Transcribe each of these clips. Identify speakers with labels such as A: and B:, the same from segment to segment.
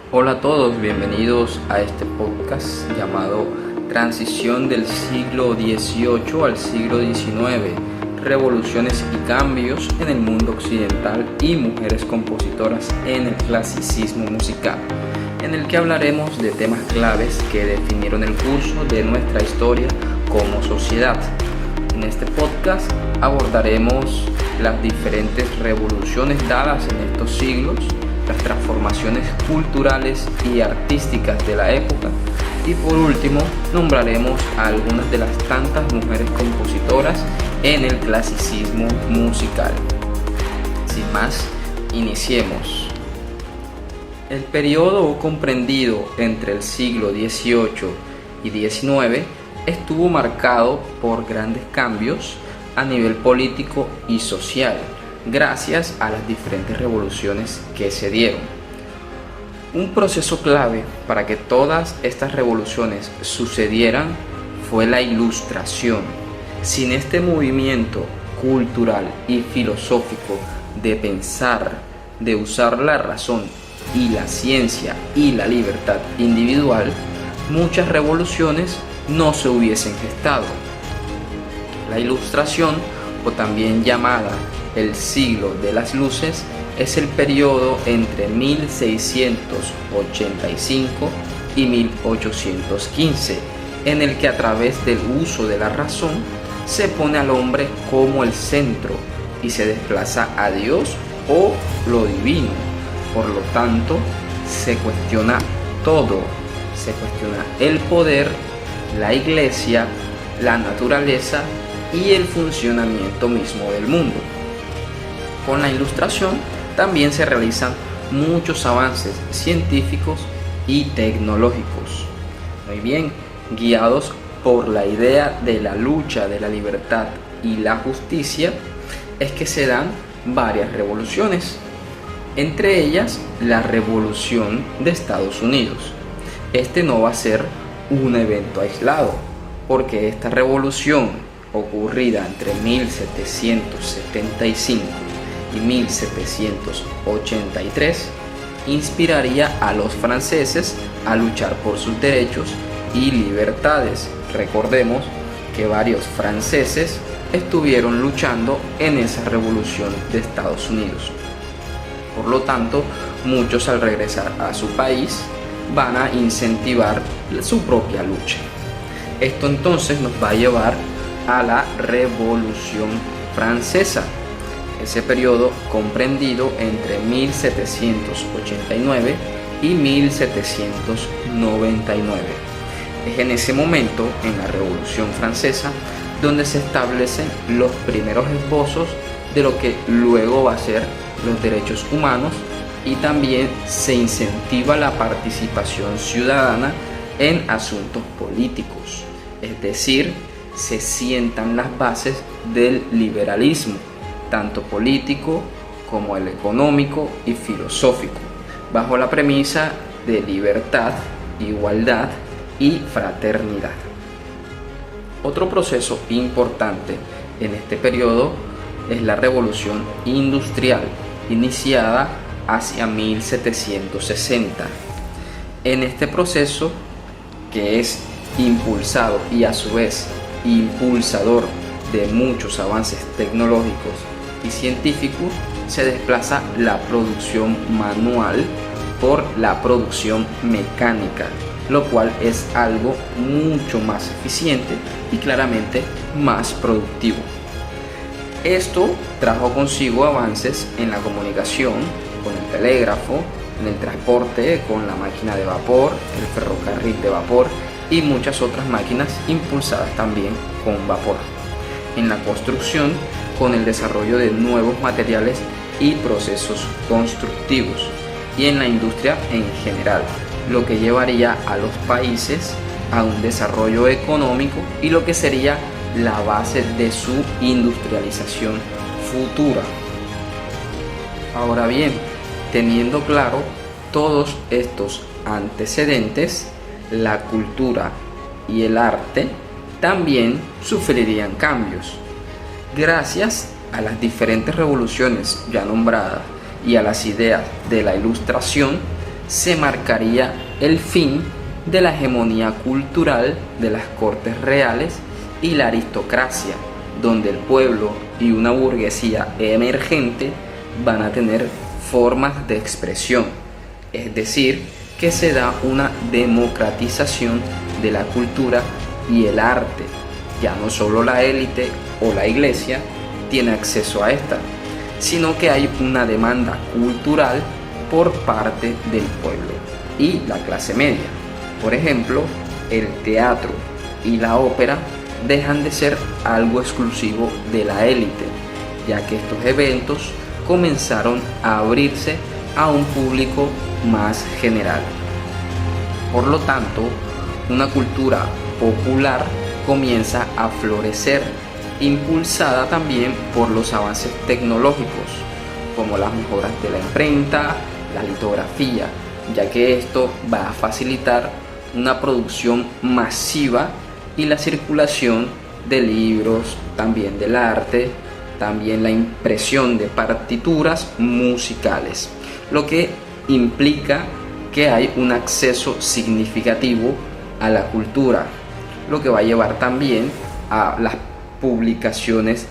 A: Hola a todos, bienvenidos a este podcast llamado Transición del siglo XVIII al siglo XIX, revoluciones y cambios en el mundo occidental y mujeres compositoras en el clasicismo musical, en el que hablaremos de temas claves que definieron el curso de nuestra historia como sociedad. En este podcast abordaremos las diferentes revoluciones dadas en estos siglos, las transformaciones culturales y artísticas de la época y por último nombraremos a algunas de las tantas mujeres compositoras en el clasicismo musical. Sin más, iniciemos. El periodo comprendido entre el siglo XVIII y XIX estuvo marcado por grandes cambios a nivel político y social, gracias a las diferentes revoluciones que se dieron. Un proceso clave para que todas estas revoluciones sucedieran fue la Ilustración. Sin este movimiento cultural y filosófico de pensar, de usar la razón y la ciencia y la libertad individual, muchas revoluciones no se hubiesen gestado. La Ilustración, o también llamada el siglo de las luces, es el periodo entre 1685 y 1815, en el que a través del uso de la razón se pone al hombre como el centro y se desplaza a Dios o lo divino. Por lo tanto, se cuestiona todo, se cuestiona el poder, la iglesia, la naturaleza y el funcionamiento mismo del mundo. Con la Ilustración también se realizan muchos avances científicos y tecnológicos. Muy bien, guiados por la idea de la lucha de la libertad y la justicia, es que se dan varias revoluciones, entre ellas la Revolución de Estados Unidos. Este no va a ser un evento aislado, porque esta revolución ocurrida entre 1775 y 1783 inspiraría a los franceses a luchar por sus derechos y libertades. Recordemos que varios franceses estuvieron luchando en esa revolución de Estados Unidos. Por lo tanto, muchos al regresar a su país van a incentivar su propia lucha. Esto entonces nos va a llevar a la Revolución Francesa, ese periodo comprendido entre 1789 y 1799. Es en ese momento, en la Revolución Francesa, donde se establecen los primeros esbozos de lo que luego va a ser los derechos humanos y también se incentiva la participación ciudadana en asuntos políticos, es decir, se sientan las bases del liberalismo, tanto político como el económico y filosófico, bajo la premisa de libertad, igualdad y fraternidad. Otro proceso importante en este periodo es la Revolución Industrial, iniciada hacia 1760. En este proceso, que es impulsado y a su vez impulsador de muchos avances tecnológicos y científicos, se desplaza la producción manual por la producción mecánica, lo cual es algo mucho más eficiente y claramente más productivo. Esto trajo consigo avances en la comunicación, con el telégrafo, en el transporte, con la máquina de vapor, el ferrocarril de vapor y muchas otras máquinas impulsadas también con vapor. En la construcción, con el desarrollo de nuevos materiales y procesos constructivos. Y en la industria en general, lo que llevaría a los países a un desarrollo económico y lo que sería la base de su industrialización futura. Ahora bien, teniendo claro todos estos antecedentes, la cultura y el arte también sufrirían cambios. Gracias a las diferentes revoluciones ya nombradas y a las ideas de la Ilustración, se marcaría el fin de la hegemonía cultural de las cortes reales y la aristocracia, donde el pueblo y una burguesía emergente van a tener formas de expresión, es decir, que se da una democratización de la cultura y el arte. Ya no solo la élite o la iglesia tiene acceso a esta, sino que hay una demanda cultural por parte del pueblo y la clase media. Por ejemplo, el teatro y la ópera dejan de ser algo exclusivo de la élite, ya que estos eventos comenzaron a abrirse a un público más general. Por lo tanto, una cultura popular comienza a florecer, impulsada también por los avances tecnológicos, como las mejoras de la imprenta, la litografía, ya que esto va a facilitar una producción masiva y la circulación de libros, también del arte, también la impresión de partituras musicales, lo que implica que hay un acceso significativo a la cultura, lo que va a llevar también a las publicaciones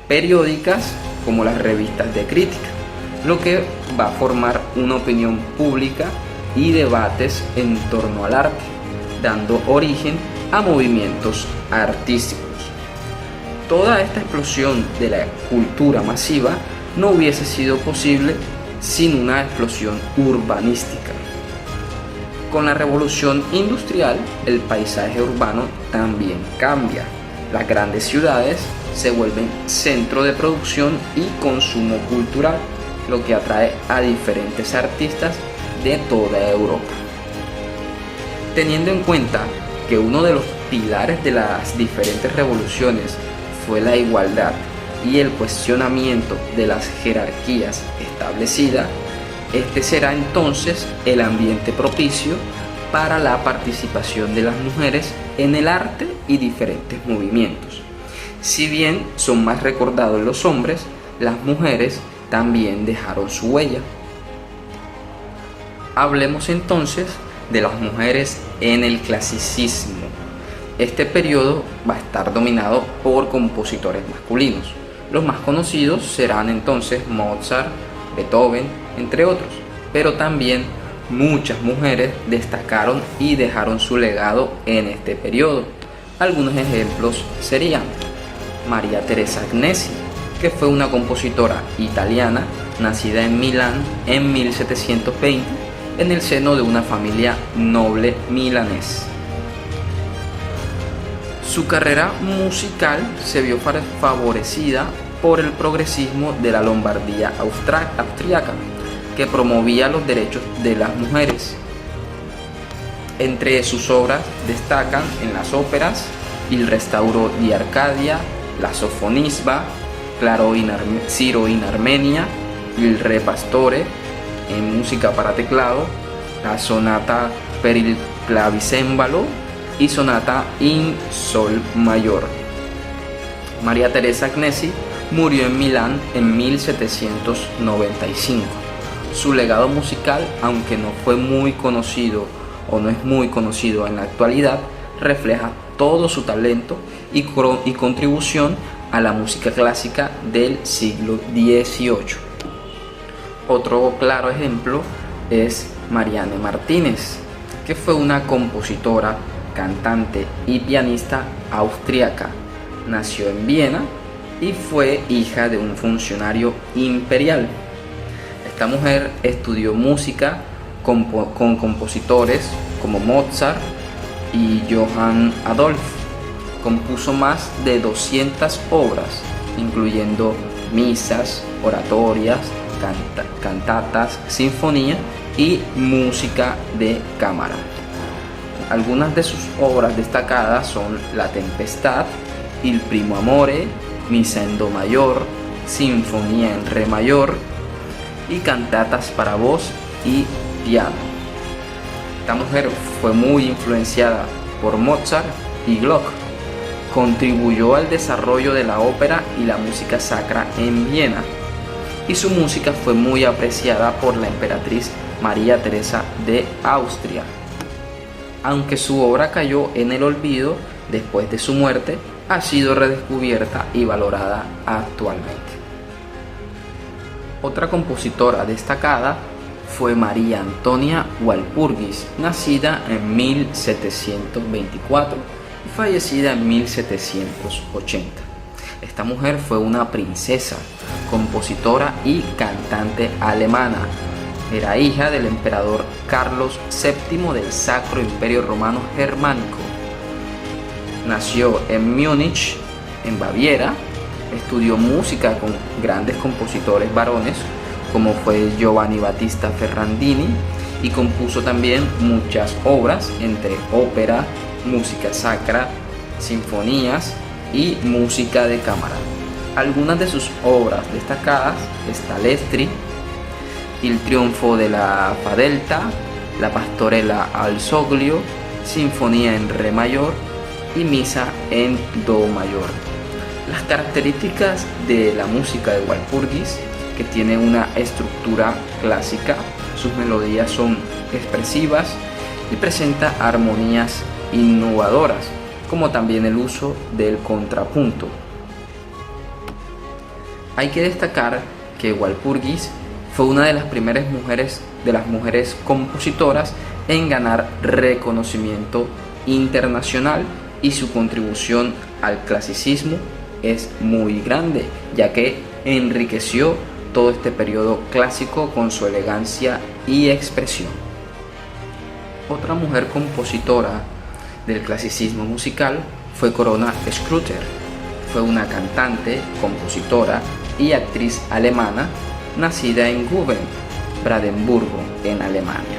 A: periódicas como las revistas de crítica, lo que va a formar una opinión pública y debates en torno al arte, dando origen a movimientos artísticos. Toda esta explosión de la cultura masiva no hubiese sido posible sin una explosión urbanística. Con la revolución industrial, el paisaje urbano también cambia. Las grandes ciudades se vuelven centro de producción y consumo cultural, lo que atrae a diferentes artistas de toda Europa. Teniendo en cuenta que uno de los pilares de las diferentes revoluciones fue la igualdad y el cuestionamiento de las jerarquías establecidas, este será entonces el ambiente propicio para la participación de las mujeres en el arte y diferentes movimientos. Si bien son más recordados los hombres, las mujeres también dejaron su huella. Hablemos entonces de las mujeres en el clasicismo. Este periodo va a estar dominado por compositores masculinos. Los más conocidos serán entonces Mozart, Beethoven, entre otros, pero también muchas mujeres destacaron y dejaron su legado en este periodo. Algunos ejemplos serían María Teresa Agnesi, que fue una compositora italiana nacida en Milán en 1720 en el seno de una familia noble milanés. Su carrera musical se vio favorecida por el progresismo de la Lombardía austriaca, que promovía los derechos de las mujeres. Entre sus obras destacan en las óperas Il Restauro di Arcadia, La Sofonisba, Ciro in Armenia, Il Re Pastore, en música para teclado, la Sonata per il clavicembalo y Sonata in Sol mayor. María Teresa Agnesi murió en Milán en 1795. Su legado musical, aunque no fue muy conocido o no es muy conocido en la actualidad, refleja todo su talento y contribución a la música clásica del siglo XVIII. Otro claro ejemplo es Marianne Martínez, que fue una compositora, cantante y pianista austríaca. Nació en Viena y fue hija de un funcionario imperial. Esta mujer estudió música con compositores como Mozart y Johann Adolph. Compuso más de 200 obras, incluyendo misas, oratorias, cantatas, sinfonía y música de cámara. Algunas de sus obras destacadas son La Tempestad, Il Primo Amore, Misa en Do mayor, Sinfonía en Re mayor y cantatas para voz y piano. Esta mujer fue muy influenciada por Mozart y Gluck. Contribuyó al desarrollo de la ópera y la música sacra en Viena, y su música fue muy apreciada por la emperatriz María Teresa de Austria. Aunque su obra cayó en el olvido después de su muerte, ha sido redescubierta y valorada actualmente. Otra compositora destacada fue María Antonia Walpurgis, nacida en 1724 y fallecida en 1780. Esta mujer fue una princesa, compositora y cantante alemana. Era hija del emperador Carlos VII del Sacro Imperio Romano Germánico. Nació en Múnich, en Baviera. Estudió música con grandes compositores varones como fue Giovanni Battista Ferrandini, y compuso también muchas obras entre ópera, música sacra, sinfonías y música de cámara. Algunas de sus obras destacadas está L'Estri, Il Trionfo de la Fadelta, La Pastorela al Soglio, Sinfonía en Re mayor y Misa en Do mayor. Las características de la música de Walpurgis, que tiene una estructura clásica, sus melodías son expresivas y presenta armonías innovadoras, como también el uso del contrapunto. Hay que destacar que Walpurgis fue una de las primeras mujeres compositoras en ganar reconocimiento internacional, y su contribución al clasicismo es muy grande, ya que enriqueció todo este periodo clásico con su elegancia y expresión. Otra mujer compositora del clasicismo musical fue Corona Schröter. Fue una cantante, compositora y actriz alemana, nacida en Guben, Brandenburgo, en Alemania.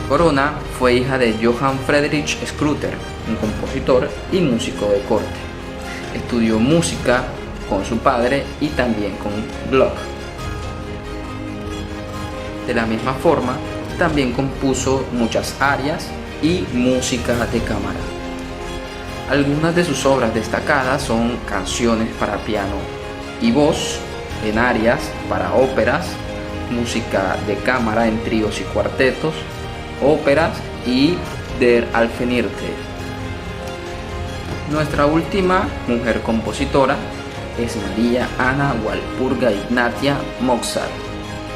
A: Corona fue hija de Johann Friedrich Schröter, un compositor y músico de corte. Estudió música con su padre y también con Gluck. De la misma forma, también compuso muchas arias y música de cámara. Algunas de sus obras destacadas son canciones para piano y voz, en arias para óperas, música de cámara en tríos y cuartetos, óperas y Der Alfenirte. Nuestra última mujer compositora es María Anna Walpurga Ignatia Mozart,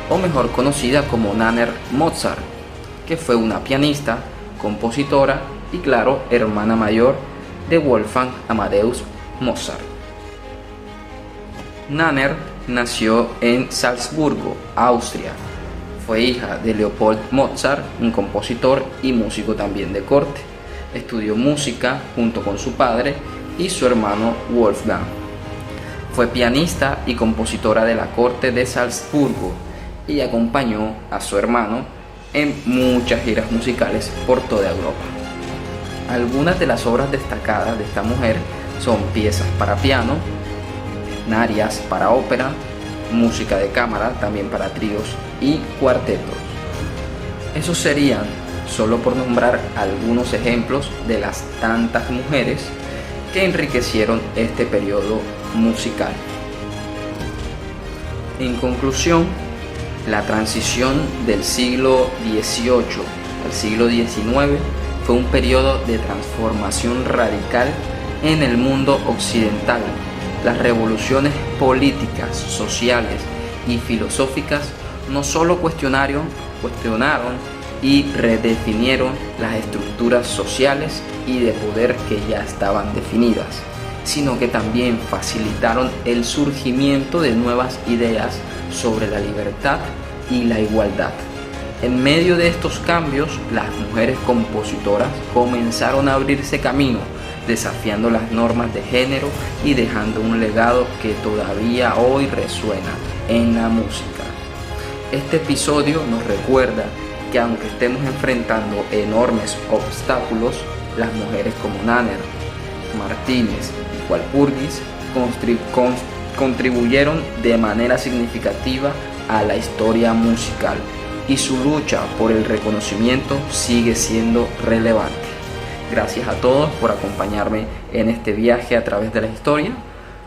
A: o mejor conocida como Nanner Mozart, que fue una pianista, compositora y, claro, hermana mayor de Wolfgang Amadeus Mozart. Nanner nació en Salzburgo, Austria. Fue hija de Leopold Mozart, un compositor y músico también de corte. Estudió música junto con su padre y su hermano Wolfgang. Fue pianista y compositora de la corte de Salzburgo y acompañó a su hermano en muchas giras musicales por toda Europa. Algunas de las obras destacadas de esta mujer son piezas para piano, arias para ópera, música de cámara también para tríos y cuartetos. Esos serían, solo por nombrar algunos ejemplos de las tantas mujeres que enriquecieron este periodo musical. En conclusión, la transición del siglo XVIII al siglo XIX fue un periodo de transformación radical en el mundo occidental. Las revoluciones políticas, sociales y filosóficas no solo cuestionaron y redefinieron las estructuras sociales y de poder que ya estaban definidas, sino que también facilitaron el surgimiento de nuevas ideas sobre la libertad y la igualdad. En medio de estos cambios, las mujeres compositoras comenzaron a abrirse camino, desafiando las normas de género y dejando un legado que todavía hoy resuena en la música. Este episodio nos recuerda que aunque estemos enfrentando enormes obstáculos, las mujeres como Nanner, Martínez y Walpurgis contribuyeron de manera significativa a la historia musical, y su lucha por el reconocimiento sigue siendo relevante. Gracias a todos por acompañarme en este viaje a través de la historia.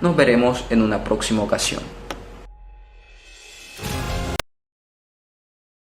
A: Nos veremos en una próxima ocasión.